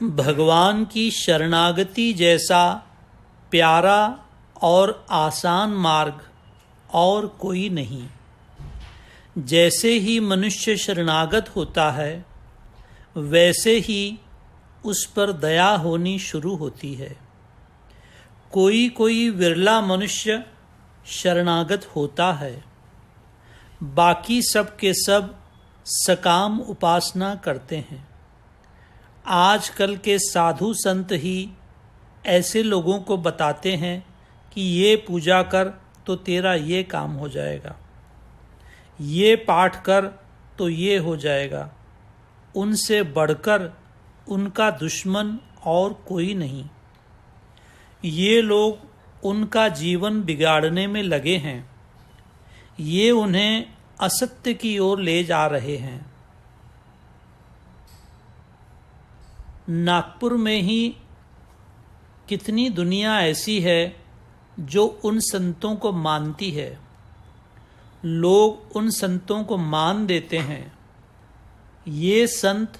भगवान की शरणागति जैसा प्यारा और आसान मार्ग और कोई नहीं। जैसे ही मनुष्य शरणागत होता है वैसे ही उस पर दया होनी शुरू होती है। कोई कोई विरला मनुष्य शरणागत होता है, बाकी सब के सब सकाम उपासना करते हैं। आजकल के साधु संत ही ऐसे लोगों को बताते हैं कि ये पूजा कर तो तेरा ये काम हो जाएगा, ये पाठ कर तो ये हो जाएगा। उनसे बढ़कर उनका दुश्मन और कोई नहीं। ये लोग उनका जीवन बिगाड़ने में लगे हैं। ये उन्हें असत्य की ओर ले जा रहे हैं। नागपुर में ही कितनी दुनिया ऐसी है जो उन संतों को मानती है। लोग उन संतों को मान देते हैं। ये संत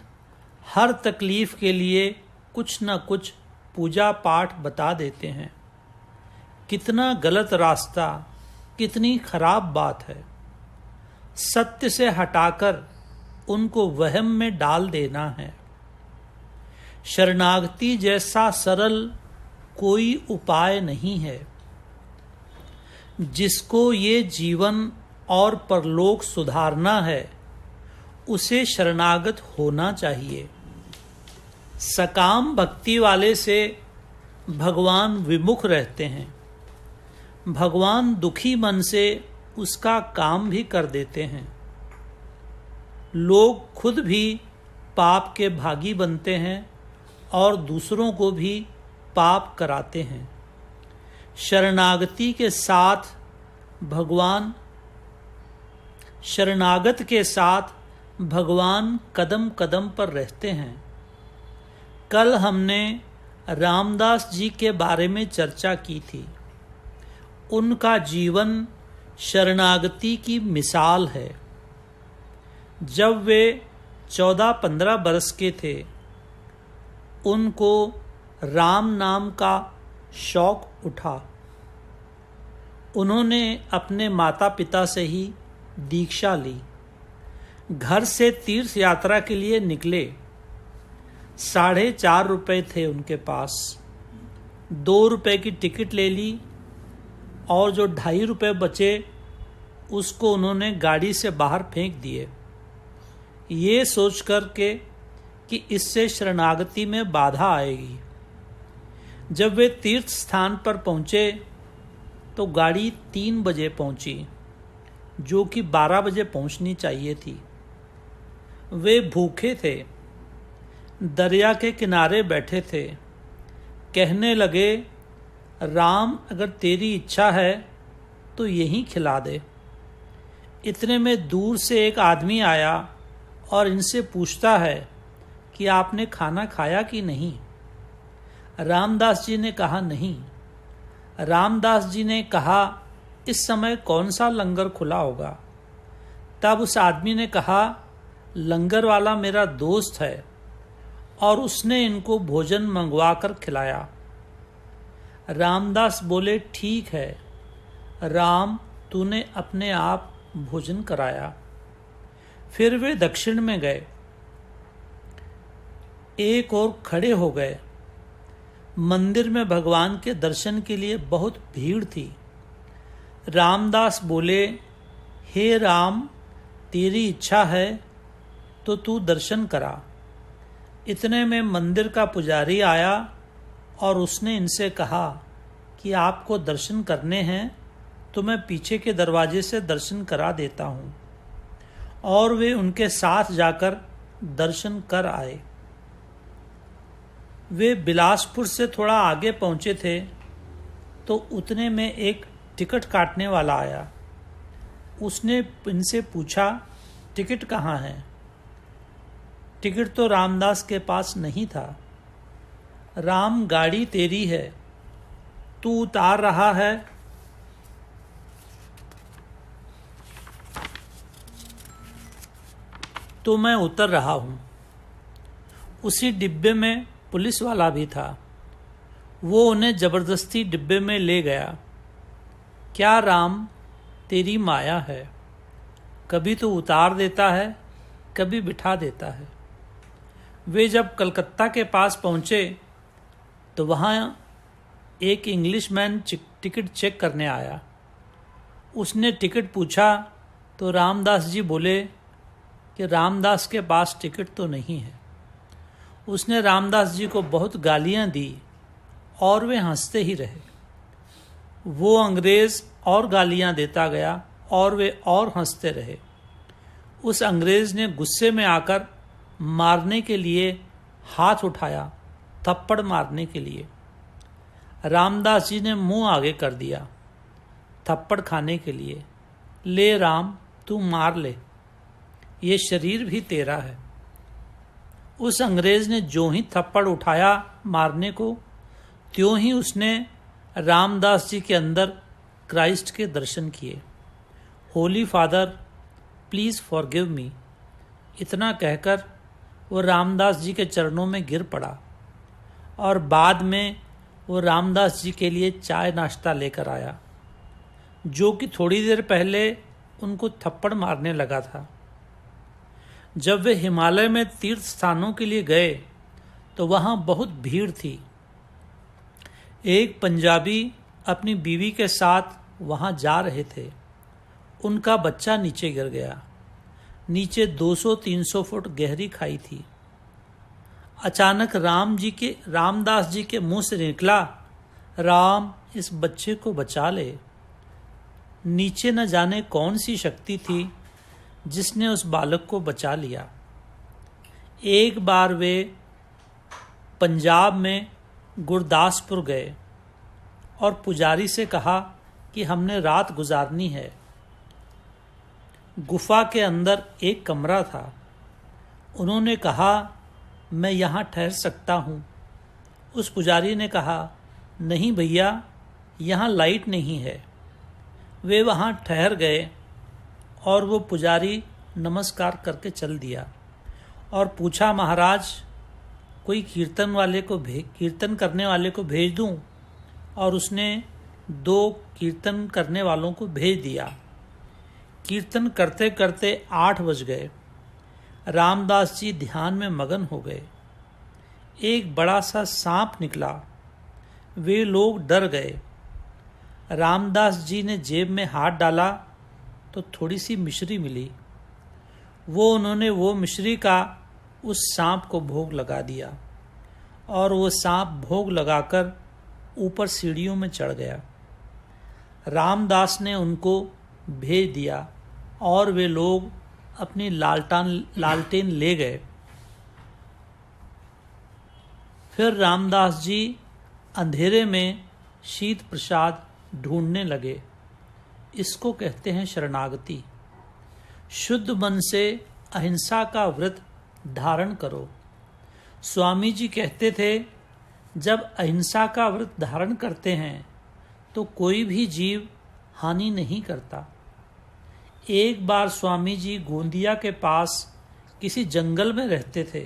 हर तकलीफ के लिए कुछ न कुछ पूजा पाठ बता देते हैं। कितना गलत रास्ता, कितनी खराब बात है। सत्य से हटाकर उनको वहम में डाल देना है। शरणागति जैसा सरल कोई उपाय नहीं है। जिसको ये जीवन और परलोक सुधारना है उसे शरणागत होना चाहिए। सकाम भक्ति वाले से भगवान विमुख रहते हैं। भगवान दुखी मन से उसका काम भी कर देते हैं। लोग खुद भी पाप के भागी बनते हैं और दूसरों को भी पाप कराते हैं। शरणागत के साथ भगवान कदम कदम पर रहते हैं। कल हमने रामदास जी के बारे में चर्चा की थी। उनका जीवन शरणागति की मिसाल है। जब वे 14-15 बरस के थे उनको राम नाम का शौक उठा। उन्होंने अपने माता पिता से ही दीक्षा ली। घर से तीर्थ यात्रा के लिए निकले। 4.5 रुपये थे उनके पास। 2 रुपये की टिकट ले ली और जो 2.5 रुपये बचे उसको उन्होंने गाड़ी से बाहर फेंक दिए, ये सोच कर के कि इससे शरणागति में बाधा आएगी। जब वे तीर्थ स्थान पर पहुंचे तो गाड़ी 3 बजे पहुंची, जो कि 12 बजे पहुंचनी चाहिए थी। वे भूखे थे, दरिया के किनारे बैठे थे। कहने लगे, राम अगर तेरी इच्छा है तो यहीं खिला दे। इतने में दूर से एक आदमी आया और इनसे पूछता है कि आपने खाना खाया कि नहीं। रामदास जी ने कहा नहीं। रामदास जी ने कहा, इस समय कौन सा लंगर खुला होगा। तब उस आदमी ने कहा, लंगर वाला मेरा दोस्त है और उसने इनको भोजन मंगवा कर खिलाया। रामदास बोले, ठीक है राम, तूने अपने आप भोजन कराया। फिर वे दक्षिण में गए। एक और खड़े हो गए। मंदिर में भगवान के दर्शन के लिए बहुत भीड़ थी। रामदास बोले, हे राम, तेरी इच्छा है तो तू दर्शन करा। इतने में मंदिर का पुजारी आया और उसने इनसे कहा कि आपको दर्शन करने हैं तो मैं पीछे के दरवाजे से दर्शन करा देता हूँ। और वे उनके साथ जाकर दर्शन कर आए। वे बिलासपुर से थोड़ा आगे पहुँचे थे तो उतने में एक टिकट काटने वाला आया। उसने इनसे पूछा, टिकट कहाँ है। टिकट तो रामदास के पास नहीं था। राम, गाड़ी तेरी है, तू उतार रहा है तो मैं उतर रहा हूँ। उसी डिब्बे में पुलिस वाला भी था। वो उन्हें जबरदस्ती डिब्बे में ले गया। क्या राम तेरी माया है, कभी तो उतार देता है, कभी बिठा देता है। वे जब कलकत्ता के पास पहुंचे तो वहाँ एक इंग्लिशमैन टिकट चेक करने आया। उसने टिकट पूछा तो रामदास जी बोले कि रामदास के पास टिकट तो नहीं है। उसने रामदास जी को बहुत गालियां दी और वे हंसते ही रहे। वो अंग्रेज और गालियां देता गया और वे और हंसते रहे। उस अंग्रेज ने गुस्से में आकर मारने के लिए हाथ उठाया, थप्पड़ मारने के लिए। रामदास जी ने मुंह आगे कर दिया थप्पड़ खाने के लिए। ले राम, तू मार ले, ये शरीर भी तेरा है। उस अंग्रेज ने जो ही थप्पड़ उठाया मारने को, त्यों ही उसने रामदास जी के अंदर क्राइस्ट के दर्शन किए। Holi father, please forgive me, इतना कहकर वो रामदास जी के चरणों में गिर पड़ा और बाद में वो रामदास जी के लिए चाय नाश्ता लेकर आया, जो कि थोड़ी देर पहले उनको थप्पड़ मारने लगा था। जब वे हिमालय में तीर्थ स्थानों के लिए गए तो वहाँ बहुत भीड़ थी। एक पंजाबी अपनी बीवी के साथ वहाँ जा रहे थे। उनका बच्चा नीचे गिर गया। नीचे 200-300 फुट गहरी खाई थी। अचानक रामदास जी के मुंह से निकला, राम, इस बच्चे को बचा ले। नीचे न जाने कौन सी शक्ति थी जिसने उस बालक को बचा लिया। एक बार वे पंजाब में गुरदासपुर गए और पुजारी से कहा कि हमने रात गुजारनी है। गुफा के अंदर एक कमरा था। उन्होंने कहा, मैं यहाँ ठहर सकता हूँ। उस पुजारी ने कहा, नहीं भैया, यहाँ लाइट नहीं है। वे वहाँ ठहर गए और वो पुजारी नमस्कार करके चल दिया और पूछा, महाराज, कोई कीर्तन करने वाले को भेज दूं? और उसने 2 कीर्तन करने वालों को भेज दिया। कीर्तन करते करते 8 बज गए। रामदास जी ध्यान में मगन हो गए। एक बड़ा सा सांप निकला। वे लोग डर गए। रामदास जी ने जेब में हाथ डाला तो थोड़ी सी मिश्री मिली। उन्होंने वो मिश्री का उस सांप को भोग लगा दिया और वो सांप भोग लगाकर ऊपर सीढ़ियों में चढ़ गया। रामदास ने उनको भेज दिया और वे लोग अपनी लालटेन ले गए। फिर रामदास जी अंधेरे में शीत प्रसाद ढूंढने लगे। इसको कहते हैं शरणागति। शुद्ध मन से अहिंसा का व्रत धारण करो। स्वामी जी कहते थे, जब अहिंसा का व्रत धारण करते हैं तो कोई भी जीव हानि नहीं करता। एक बार स्वामी जी गोंदिया के पास किसी जंगल में रहते थे।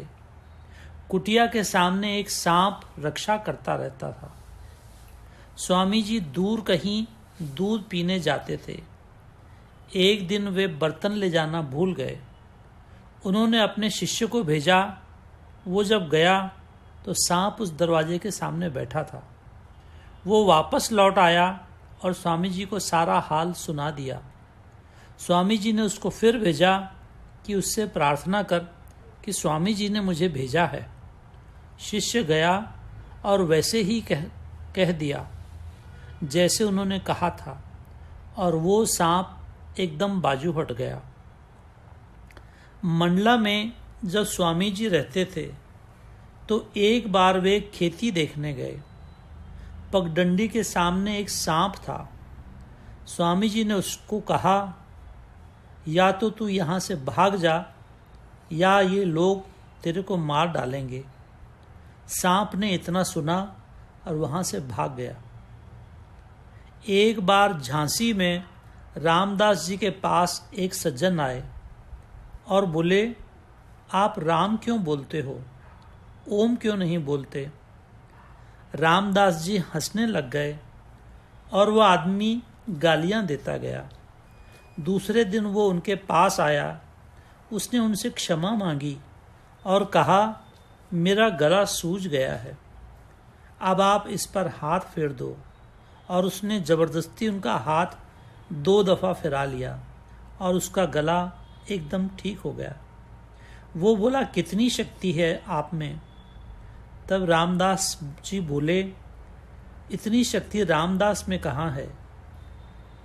कुटिया के सामने एक सांप रक्षा करता रहता था। स्वामी जी दूर कहीं दूध पीने जाते थे। एक दिन वे बर्तन ले जाना भूल गए। उन्होंने अपने शिष्य को भेजा। वो जब गया तो सांप उस दरवाजे के सामने बैठा था। वो वापस लौट आया और स्वामी जी को सारा हाल सुना दिया। स्वामी जी ने उसको फिर भेजा कि उससे प्रार्थना कर कि स्वामी जी ने मुझे भेजा है। शिष्य गया और वैसे ही कह दिया जैसे उन्होंने कहा था, और वो सांप एकदम बाजू हट गया। मंडला में जब स्वामी जी रहते थे तो एक बार वे खेती देखने गए। पगडंडी के सामने एक सांप था। स्वामी जी ने उसको कहा, या तो तू यहाँ से भाग जा या ये लोग तेरे को मार डालेंगे। सांप ने इतना सुना और वहाँ से भाग गया। एक बार झांसी में रामदास जी के पास एक सज्जन आए और बोले, आप राम क्यों बोलते हो? ओम क्यों नहीं बोलते? रामदास जी हंसने लग गए और वह आदमी गालियां देता गया। दूसरे दिन वो उनके पास आया। उसने उनसे क्षमा मांगी और कहा, मेरा गला सूज गया है, अब आप इस पर हाथ फेर दो। और उसने जबरदस्ती उनका हाथ 2 दफ़ा फिरा लिया और उसका गला एकदम ठीक हो गया। वो बोला, कितनी शक्ति है आप में? तब रामदास जी बोले, इतनी शक्ति रामदास में कहाँ है,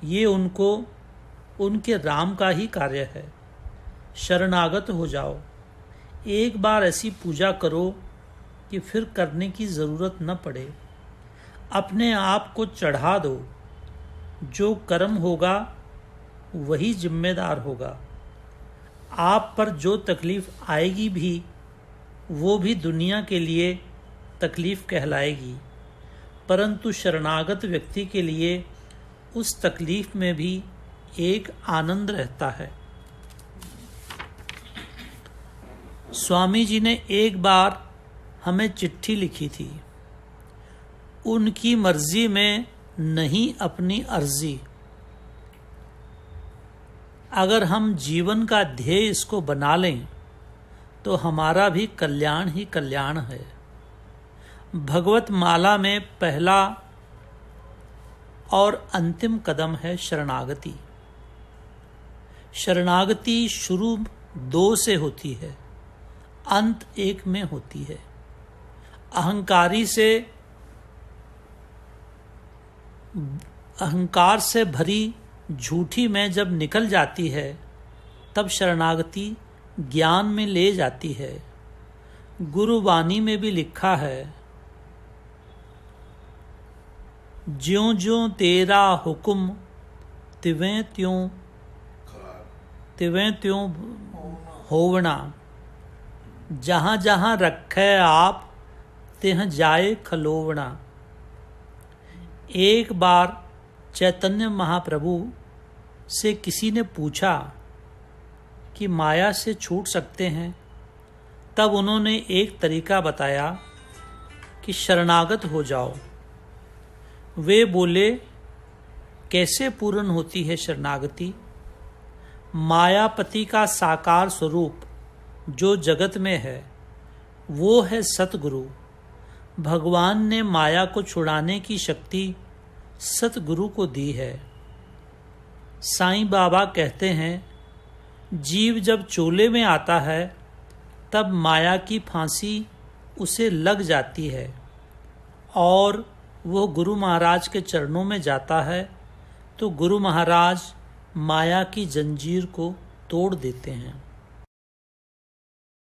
ये उनके राम का ही कार्य है। शरणागत हो जाओ, एक बार ऐसी पूजा करो कि फिर करने की ज़रूरत न पड़े। अपने आप को चढ़ा दो, जो कर्म होगा वही जिम्मेदार होगा। आप पर जो तकलीफ आएगी भी वो भी दुनिया के लिए तकलीफ कहलाएगी, परंतु शरणागत व्यक्ति के लिए उस तकलीफ में भी एक आनंद रहता है। स्वामी जी ने एक बार हमें चिट्ठी लिखी थी, उनकी मर्जी में नहीं अपनी अर्जी। अगर हम जीवन का ध्येय इसको बना लें तो हमारा भी कल्याण ही कल्याण है। भगवत माला में पहला और अंतिम कदम है शरणागति। शरणागति शुरू 2 से होती है, अंत 1 में होती है। अहंकार से भरी झूठी में जब निकल जाती है तब शरणागति ज्ञान में ले जाती है। गुरुवाणी में भी लिखा है, ज्यों ज्यों तेरा हुक्म तिवें त्यों होवना, जहाँ जहाँ रखे आप तेह जाए खलोवना। एक बार चैतन्य महाप्रभु से किसी ने पूछा कि माया से छूट सकते हैं? तब उन्होंने एक तरीका बताया कि शरणागत हो जाओ। वे बोले, कैसे पूर्ण होती है शरणागति? मायापति का साकार स्वरूप जो जगत में है वो है सतगुरु। भगवान ने माया को छुड़ाने की शक्ति सतगुरु को दी है। साईं बाबा कहते हैं, जीव जब चोले में आता है तब माया की फांसी उसे लग जाती है और वो गुरु महाराज के चरणों में जाता है तो गुरु महाराज माया की जंजीर को तोड़ देते हैं।